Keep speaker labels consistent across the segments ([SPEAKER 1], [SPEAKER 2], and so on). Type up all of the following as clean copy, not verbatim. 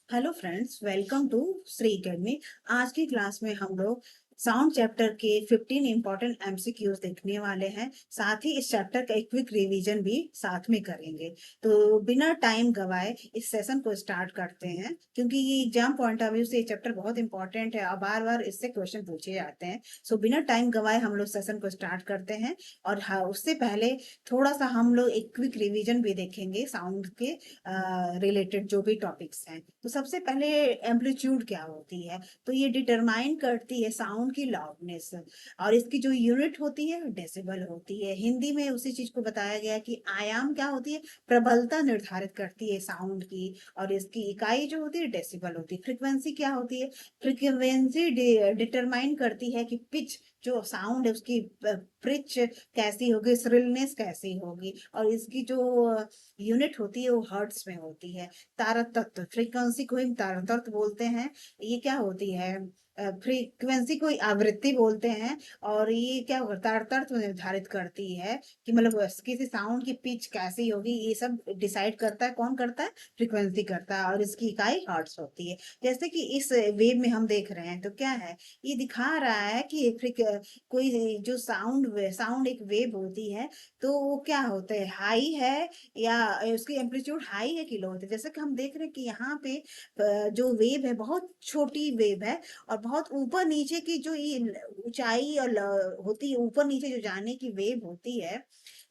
[SPEAKER 1] Hello friends, welcome to Shri academy. आज की class में हम लोग साउंड चैप्टर के 15 इंपॉर्टेंट एमसीक्यूज देखने वाले हैं। साथ ही इस चैप्टर का एक क्विक रिवीजन भी साथ में करेंगे। तो बिना टाइम गवाए इस सेशन को स्टार्ट करते हैं, क्योंकि ये एग्जाम पॉइंट ऑफ व्यू से ये चैप्टर बहुत इंपॉर्टेंट है और बार बार इससे क्वेश्चन पूछे जाते हैं। सो बिना टाइम गवाए हम लोग सेशन को स्टार्ट करते हैं। और हाँ, उससे पहले थोड़ा सा हम लोग एक क्विक रिवीजन भी देखेंगे साउंड के रिलेटेड जो भी टॉपिक्स हैं। तो सबसे पहले एम्पलीट्यूड क्या होती है? तो ये डिटरमाइन करती है साउंड की लाउडनेस, और इसकी जो यूनिट होती है डेसिबल होती है। हिंदी में उसी चीज को बताया गया कि आयाम क्या होती है, प्रबलता निर्धारित करती है साउंड की, और इसकी इकाई जो होती है डेसिबल होती है। फ्रीक्वेंसी क्या होती है? फ्रीक्वेंसी डिटरमाइन करती है कि पिच जो साउंड है उसकी पिच कैसी होगी, श्रिलनेस कैसी होगी, और इसकी जो यूनिट होती है वो हर्ट्स में होती है। तारतत्व, फ्रीक्वेंसी को ही तारतत्व बोलते हैं। ये क्या होती है? फ्रीक्वेंसी को आवृत्ति बोलते हैं। और ये क्या होगा, तारतत्व निर्धारित करती है कि मतलब किसी साउंड की पिच कैसी होगी। ये सब डिसाइड करता है, कौन करता है? फ्रीक्वेंसी करता है, और इसकी इकाई हर्ट्स होती है। जैसे कि इस वेव में हम देख रहे हैं तो क्या है, ये दिखा रहा है कि कोई जो साउंड एक वेव होती है, तो वो क्या होता है, हाई है या उसकी एम्पलीट्यूड हाई है कि लो होती है। जैसे कि हम देख रहे हैं कि यहाँ पे जो वेव है बहुत छोटी वेव है, और बहुत ऊपर नीचे की जो ये ऊंचाई और होती है, ऊपर नीचे जो जाने की वेव होती है,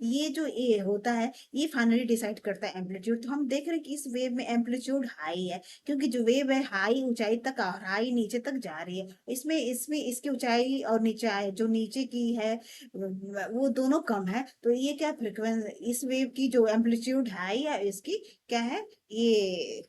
[SPEAKER 1] ये जो ये होता है ये फाइनली डिसाइड करता है एम्पलीट्यूड। तो हम देख रहे हैं कि इस वेव में एम्पलीट्यूड हाई है, क्योंकि जो वेव है हाई ऊंचाई तक और हाई नीचे तक जा रही है। इसमें इसमें इसकी ऊंचाई और नीचे जो नीचे की है वो दोनों कम है। तो ये क्या, फ्रीक्वेंसी इस वेव की जो एम्पलीट्यूड हाई है, इसकी क्या है, ये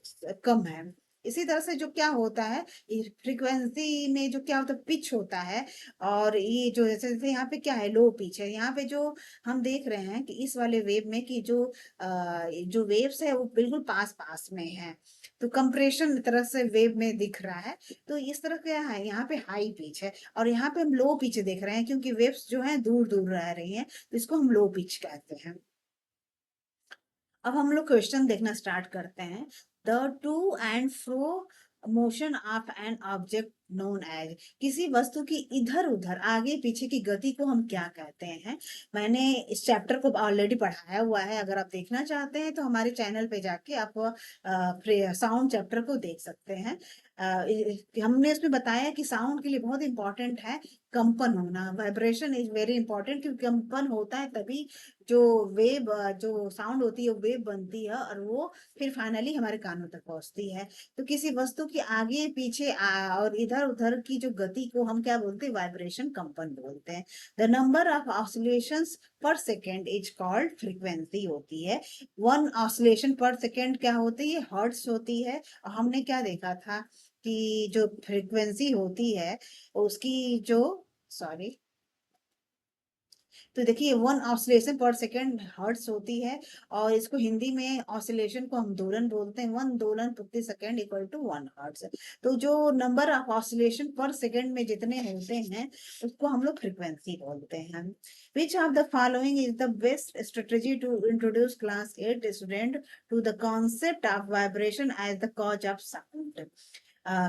[SPEAKER 1] कम है। इसी तरह से जो क्या होता है, फ्रीक्वेंसी में जो क्या होता है, पिच होता है। और ये जो जैसे जैसे यहाँ पे क्या है, लो पिच है। यहाँ पे जो हम देख रहे हैं कि इस वाले वेव में कि जो वेव्स है वो बिल्कुल पास पास में है, तो कंप्रेशन तरह से वेव में दिख रहा है। तो इस तरह क्या है, यहाँ पे हाई पिच है, और यहाँ पे हम लो पिच देख रहे हैं, क्योंकि वेव्स जो है दूर दूर रह रही हैं, तो इसको हम लो पिच कहते हैं। अब हम लोग क्वेश्चन देखना स्टार्ट करते हैं। The to and fro motion of an object known as, किसी वस्तु की इधर उधर आगे पीछे की गति को हम क्या कहते हैं? मैंने इस चैप्टर को ऑलरेडी पढ़ाया हुआ है। अगर आप देखना चाहते हैं तो हमारे चैनल पे जाके आप साउंड चैप्टर को देख सकते हैं। हमने इसमें बताया कि साउंड के लिए बहुत इंपॉर्टेंट है कंपन होना। वाइब्रेशन इज वेरी इंपॉर्टेंट, क्योंकि कंपन होता है तभी जो वेव जो साउंड होती है वो वेव बनती है, और वो फिर फाइनली हमारे कानों तक पहुंचती है। तो किसी वस्तु के आगे पीछे और इधर उधर की जो गति को हम क्या बोलते हैं? वाइब्रेशन, कंपन बोलते हैं। द नंबर ऑफ ऑसिलेशंस पर सेकेंड इज कॉल्ड फ्रीक्वेंसी होती है। वन ऑसिलेशन पर सेकेंड क्या होती है? हर्ट्स होती है। और हमने क्या देखा था कि जो फ्रीक्वेंसी होती है उसकी जो, सॉरी, तो देखिए one oscillation per second hertz होती है। और इसको हिंदी में ऑसिलेशन को हम दोलन बोलते हैं। वन दोलन प्रति second equal to one hertz. तो जो number of oscillation per second में जितने होते हैं उसको हम लोग फ्रीक्वेंसी बोलते हैं। Which of the following is the best strategy to introduce class 8 student to the concept of vibration as the cause of sound?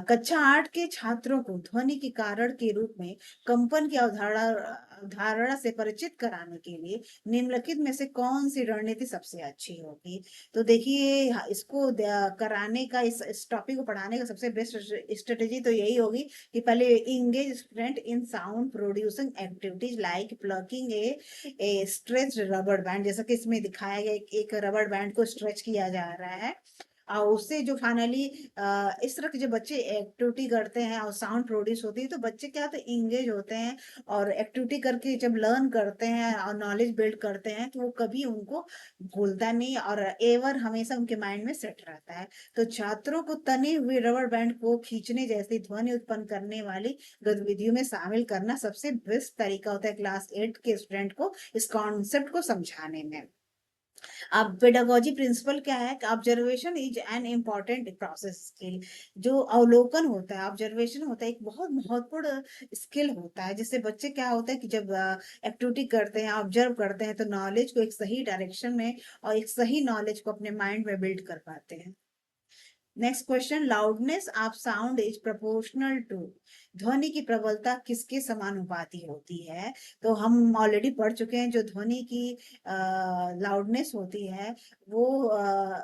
[SPEAKER 1] कक्षा 8 के छात्रों को ध्वनि के कारण के रूप में कंपन की अवधारणा से परिचित कराने के लिए निम्नलिखित में से कौन सी रणनीति सबसे अच्छी होगी? तो देखिए इसको कराने का, इस टॉपिक को पढ़ाने का सबसे बेस्ट स्ट्रेटेजी तो यही होगी कि पहले engage student in sound producing activities like plucking A stretch rubber band. जैसा कि इसमें दिखाया गया, एक रबर बैंड को स्ट्रेच किया जा रहा है, और उससे जो फाइनली इस तरह के जो बच्चे एक्टिविटी करते हैं और साउंड प्रोड्यूस होती है, तो बच्चे क्या होते हैं, इंगेज होते हैं। और एक्टिविटी करके जब लर्न करते हैं और नॉलेज बिल्ड करते हैं, तो वो कभी उनको भूलता नहीं, और एवर हमेशा उनके माइंड में सेट रहता है। तो छात्रों को तने हुए रबर बैंड को खींचने जैसी ध्वनि उत्पन्न करने वाली गतिविधियों में शामिल करना सबसे बेस्ट तरीका होता है क्लास 8 के स्टूडेंट को इस कॉन्सेप्ट को समझाने में। अब पेडागोजी प्रिंसिपल क्या है? Observation is an important process skill. जो अवलोकन होता है, ऑब्जर्वेशन होता है, एक बहुत महत्वपूर्ण स्किल होता है। जिससे बच्चे क्या होता है कि जब एक्टिविटी करते हैं, ऑब्जर्व करते हैं, तो नॉलेज को एक सही डायरेक्शन में और एक सही नॉलेज को अपने माइंड में बिल्ड कर पाते हैं। Next question, loudness of sound is proportional to, ध्वनि की प्रबलता किसके समानुपाती होती है? तो हम ऑलरेडी पढ़ चुके हैं, जो ध्वनि की लाउडनेस होती है वो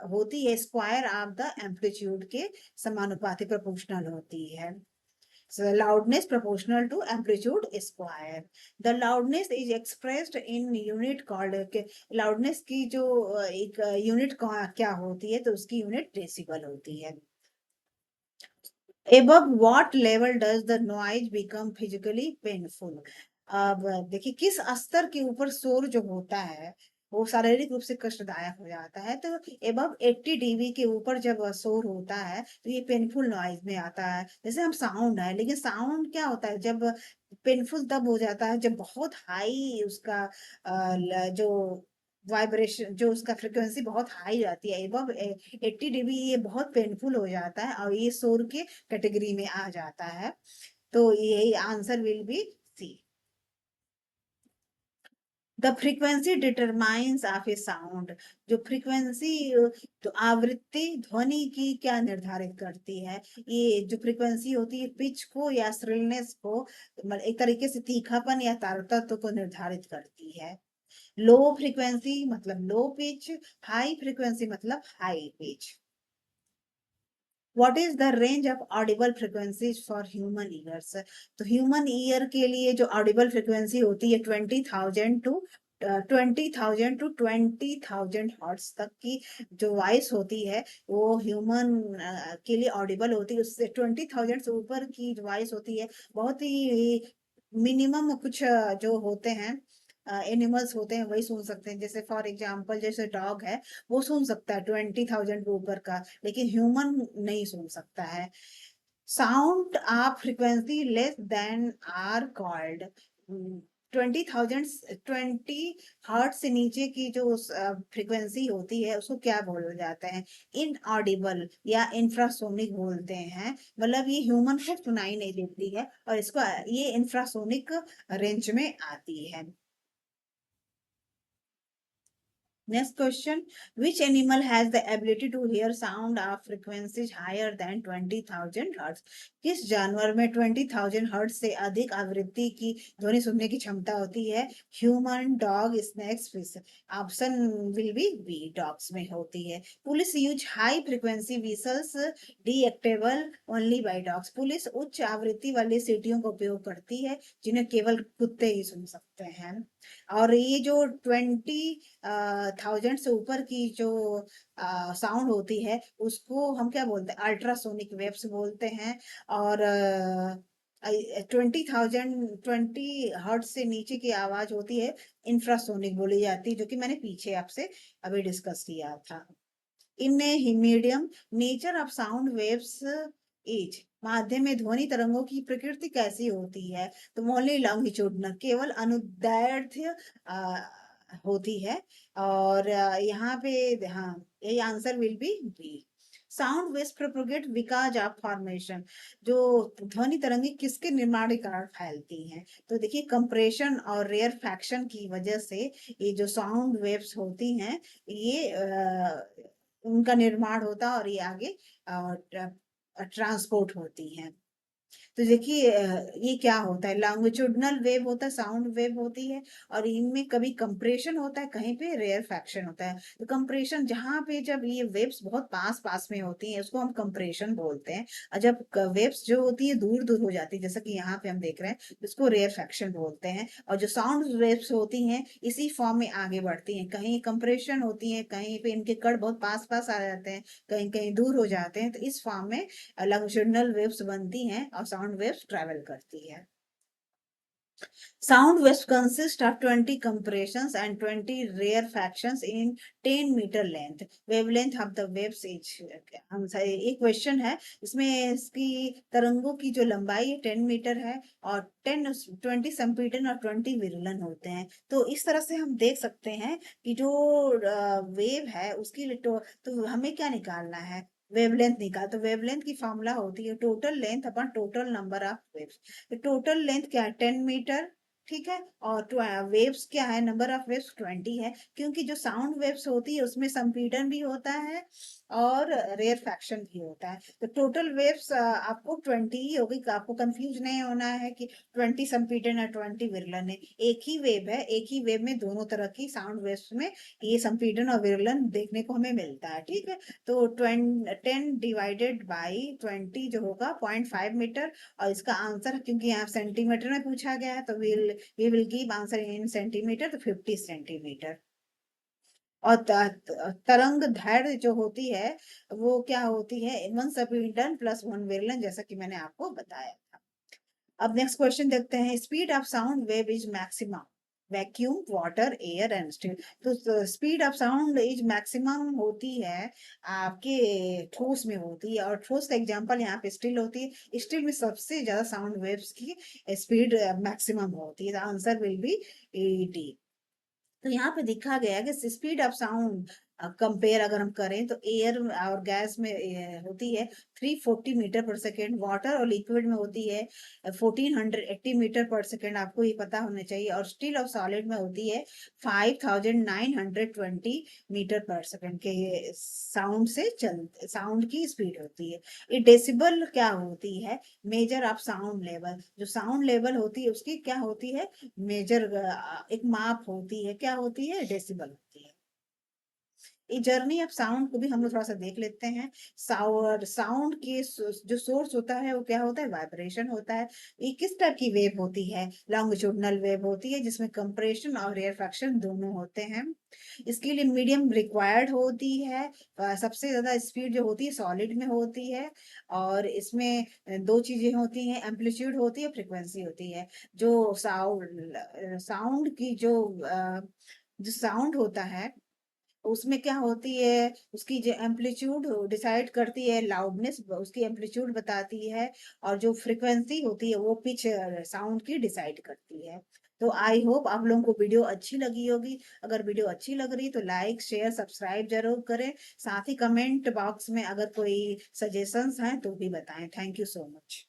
[SPEAKER 1] होती है स्क्वायर ऑफ द एम्पलीट्यूड के समानुपाती, प्रोपोर्शनल होती है। So loudness proportional to amplitude square. The loudness is expressed in unit called, loudness की जो एक यूनिट क्या होती है, तो उसकी यूनिट डेसिबल होती है। Above what level does the noise become physically painful? अब देखिए किस स्तर के ऊपर शोर जो होता है वो शारीरिक रूप से कष्टदायक हो जाता है। तो एबव 80 डीबी के ऊपर जब शोर होता है तो ये पेनफुल नॉइज में आता है। जैसे हम साउंड है, लेकिन साउंड क्या होता है, जब पेनफुल तब हो जाता है जब बहुत हाई उसका जो वाइब्रेशन, जो उसका फ्रिक्वेंसी बहुत हाई रहती है, एबव 80 डीबी, ये बहुत पेनफुल हो जाता है और ये शोर के कैटेगरी में आ जाता है। तो यही answer will be C. The frequency determines of a sound, जो फ्रीक्वेंसी, तो आवृत्ति ध्वनि की क्या निर्धारित करती है? ये जो फ्रीक्वेंसी होती है पिच को या श्रिलनेस को, मतलब एक तरीके से तीखापन या तारतत्व को निर्धारित करती है। लो फ्रीक्वेंसी मतलब लो पिच, हाई फ्रीक्वेंसी मतलब high pitch. What is the range of Audible frequencies for human ears? तो ह्यूमन ईयर के लिए जो ऑडिबल फ्रिक्वेंसी होती है 20,000 हर्ट्स तक की जो वॉइस होती है वो ह्यूमन के लिए ऑडिबल होती है। उससे 20,000 से ऊपर की जो वॉइस होती है बहुत ही मिनिमम, कुछ जो होते हैं एनिमल्स होते हैं वही सुन सकते हैं। जैसे फॉर एग्जांपल जैसे डॉग है, वो सुन सकता है 20,000 के ऊपर का, लेकिन ह्यूमन नहीं सुन सकता है। Sound of frequency less than are called, 20,000, 20 hertz से नीचे की जो फ्रीक्वेंसी होती है उसको क्या बोला जाता है? इनऑडिबल या इंफ्रासोनिक बोलते हैं। मतलब ये ह्यूमन को सुनाई नहीं देती है और इसको ये इंफ्रासोनिक रेंज में आती है। Next question, which animal has the ability to hear sound of frequencies higher than 20,000 hertz? किस जानवर में 20,000 हर्ट्ज से अधिक आवृत्ति की ध्वनि सुनने की क्षमता होती है? Human, dog, snakes, fish. Option will be B, dogs में होती है। Police use high frequency whistles detectable only by dogs, police उच्च आवृत्ति वाली सीटियों का उपयोग करती है जिन्हें केवल कुत्ते ही सुन सकते हैं। और ये जो 20,000 से ऊपर की जो साउंड होती है उसको हम क्या बोलते हैं? अल्ट्रासोनिक वेव्स बोलते हैं। और 20 हर्ट्ज से नीचे की आवाज होती है इंफ्रासोनिक बोली जाती है, जो कि मैंने पीछे आपसे अभी डिस्कस किया था। In a medium, nature of sound waves is, माध्यम में ध्वनि तरंगों की प्रकृति कैसी होती है? तो ओनली लॉन्गिट्यूडनल, केवल अनुदैर्ध्य होती है। और यहाँ पे हाँ, यही answer will be B. Sound waves propagate because of formation, जो ध्वनि तरंगे किसके निर्माण के कारण फैलती हैं? तो देखिए कंप्रेशन और रेयर फैक्शन की वजह से ये जो साउंड वेव्स होती हैं ये उनका निर्माण होता है और ये आगे ट्रांसपोर्ट होती हैं। तो देखिए ये क्या होता है, लॉन्गिट्यूडनल वेव होता है, साउंड वेव होती है, और इनमें कभी कंप्रेशन होता है, कहीं पे रेयर फैक्शन होता है। तो कंप्रेशन, जहां पे जब ये वेव्स बहुत पास पास में होती हैं उसको हम कंप्रेशन बोलते हैं, और जब वेव्स जो होती है दूर दूर हो जाती है जैसा कि यहाँ पे हम देख रहे हैं उसको रेयर फैक्शन बोलते हैं। और जो साउंड वेव्स होती हैं इसी फॉर्म में आगे बढ़ती हैं, कहीं कंप्रेशन होती है, कहीं पे इनके कण बहुत पास पास आ जाते हैं, कहीं कहीं दूर हो जाते हैं, तो इस फॉर्म में लॉन्गिट्यूडनल वेव्स बनती हैं और साउंड वेव्स ट्रेवल करती है। Sound waves consist of 20 compressions and 20 rarefactions in 10 meter length. Wavelength of the waves is, एक क्वेश्चन है इसमें, इसकी तरंगों की जो लंबाई 10 मीटर है और 20 संपीड़न और 20 विरलन होते हैं। तो इस तरह से हम देख सकते हैं कि जो वेव है उसकी तो हमें क्या निकालना है? वेवलेंथ निकाल। तो वेवलेंथ की फॉर्मूला होती है total length upon total number of waves. तो टोटल लेंथ क्या है? 10 मीटर, ठीक है। और वेव्स क्या है, नंबर ऑफ वेव्स 20 है, क्योंकि जो साउंड वेव्स होती है उसमें संपीड़न भी होता है और रेयरफैक्शन भी होता है। तो टोटल वेव्स आपको 20 ही होगी, आपको कंफ्यूज नहीं होना है कि 20 संपीड़न है 20 विरलन है। एक ही वेव है, एक ही वेव में दोनों तरह की साउंड वेव्स में ये संपीड़न और विरलन देखने को हमें मिलता है। ठीक है, तो 10 डिवाइडेड बाई 20 जो होगा 0.5 मीटर। और इसका आंसर, क्योंकि यहाँ सेंटीमीटर में पूछा गया है, तो we will give answer in centimeter, तो 50 सेंटीमीटर। और तरंग दैर्ध्य जो होती है वो क्या होती है, 1 संपीड़न प्लस 1 विरलन, जैसा कि मैंने आपको बताया था। अब नेक्स्ट क्वेश्चन देखते हैं, speed of sound wave is maximum vacuum, water, air and steel. तो speed of sound is maximum होती है आपके ठोस में होती है, और ठोस का एग्जांपल यहाँ पे स्टील होती है। स्टील में सबसे ज्यादा साउंड वेव्स की स्पीड मैक्सिमम होती है। Answer will B D. तो यहाँ पे दिखा गया है कि स्पीड ऑफ साउंड कंपेयर अगर हम करें तो एयर और गैस में होती है 340 मीटर पर सेकेंड, वाटर और लिक्विड में होती है 1480 मीटर पर सेकेंड, आपको ये पता होना चाहिए। और स्टील और सॉलिड में होती है 5920 मीटर पर सेकेंड के साउंड से चल साउंड की स्पीड होती है। ये डेसिबल क्या होती है, मेजर ऑफ साउंड लेवल। जो साउंड लेवल होती है उसकी क्या होती है, मेजर, एक माप होती है, क्या होती है, डेसिबल होती है। ये जर्नी ऑफ साउंड को भी हम लोग थोड़ा सा देख लेते हैं। साउंड के जो सोर्स होता है वो क्या होता है, वाइब्रेशन होता है। ये किस टाइप की वेव होती है, लॉन्गिट्यूडनल वेव होती है, जिसमें कंप्रेशन और रेयरफैक्शन दोनों होते हैं। इसके लिए मीडियम रिक्वायर्ड होती है। सबसे ज्यादा स्पीड जो होती है सॉलिड में होती है। और इसमें दो चीजें होती हैं, एम्पलीट्यूड होती है, फ्रीक्वेंसी होती है। जो साउंड की जो साउंड होता है उसमें क्या होती है, उसकी जो एम्पलीट्यूड डिसाइड करती है, लाउडनेस उसकी एम्पलीट्यूड बताती है। और जो फ्रीक्वेंसी होती है वो पिच साउंड की डिसाइड करती है। तो आई होप आप लोगों को वीडियो अच्छी लगी होगी। अगर वीडियो अच्छी लग रही तो लाइक शेयर सब्सक्राइब जरूर करें। साथ ही कमेंट बॉक्स में अगर कोई सजेशंस हैं तो भी बताएं। Thank you so much.